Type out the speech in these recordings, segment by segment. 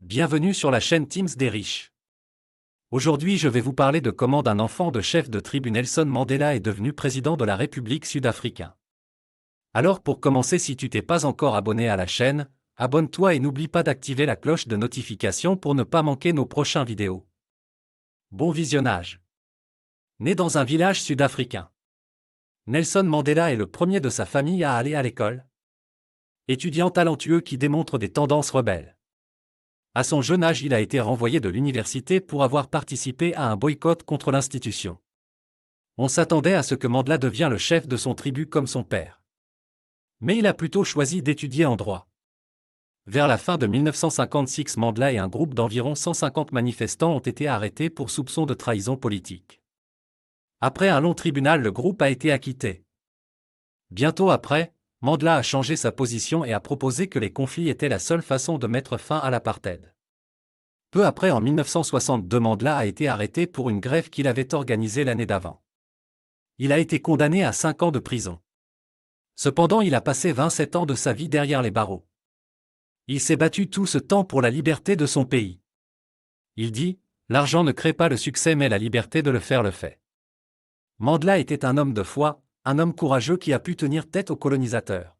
Bienvenue sur la chaîne Teams des riches. Aujourd'hui je vais vous parler de comment un enfant de chef de tribu Nelson Mandela est devenu président de la République sud-africaine. Alors pour commencer, si tu t'es pas encore abonné à la chaîne, abonne-toi et n'oublie pas d'activer la cloche de notification pour ne pas manquer nos prochaines vidéos. Bon visionnage. Né dans un village sud-africain, Nelson Mandela est le premier de sa famille à aller à l'école. Étudiant talentueux qui démontre des tendances rebelles. À son jeune âge, il a été renvoyé de l'université pour avoir participé à un boycott contre l'institution. On s'attendait à ce que Mandela devienne le chef de son tribu comme son père. Mais il a plutôt choisi d'étudier en droit. Vers la fin de 1956, Mandela et un groupe d'environ 150 manifestants ont été arrêtés pour soupçon de trahison politique. Après un long tribunal, le groupe a été acquitté. Bientôt après, Mandela a changé sa position et a proposé que les conflits étaient la seule façon de mettre fin à l'apartheid. Peu après, en 1962, Mandela a été arrêté pour une grève qu'il avait organisée l'année d'avant. Il a été condamné à 5 ans de prison. Cependant, il a passé 27 ans de sa vie derrière les barreaux. Il s'est battu tout ce temps pour la liberté de son pays. Il dit, « L'argent ne crée pas le succès mais la liberté de le faire le fait ». Mandela était un homme de foi, un homme courageux qui a pu tenir tête aux colonisateurs.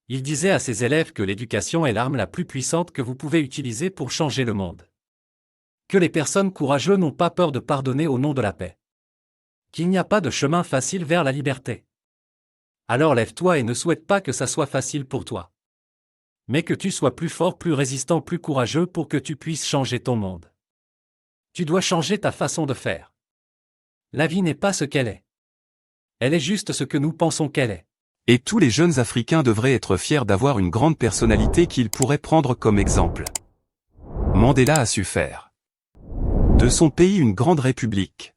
Il disait à ses élèves que l'éducation est l'arme la plus puissante que vous pouvez utiliser pour changer le monde. Que les personnes courageuses n'ont pas peur de pardonner au nom de la paix. Qu'il n'y a pas de chemin facile vers la liberté. Alors lève-toi et ne souhaite pas que ça soit facile pour toi. Mais que tu sois plus fort, plus résistant, plus courageux pour que tu puisses changer ton monde. Tu dois changer ta façon de faire. La vie n'est pas ce qu'elle est. Elle est juste ce que nous pensons qu'elle est. Et tous les jeunes Africains devraient être fiers d'avoir une grande personnalité qu'ils pourraient prendre comme exemple. Mandela a su faire de son pays une grande république.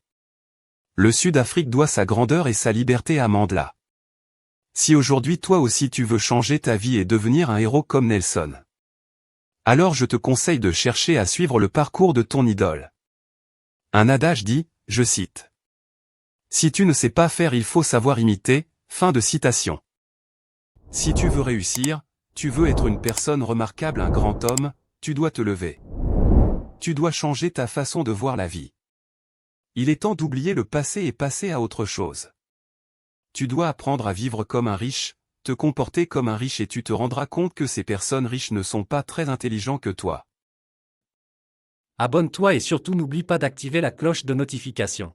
Le Sud-Afrique doit sa grandeur et sa liberté à Mandela. Si aujourd'hui toi aussi tu veux changer ta vie et devenir un héros comme Nelson, alors je te conseille de chercher à suivre le parcours de ton idole. Un adage dit, je cite, « Si tu ne sais pas faire, il faut savoir imiter ». Fin de citation. Si tu veux réussir, tu veux être une personne remarquable, un grand homme, tu dois te lever. Tu dois changer ta façon de voir la vie. Il est temps d'oublier le passé et passer à autre chose. Tu dois apprendre à vivre comme un riche, te comporter comme un riche et tu te rendras compte que ces personnes riches ne sont pas très intelligents que toi. Abonne-toi et surtout n'oublie pas d'activer la cloche de notification.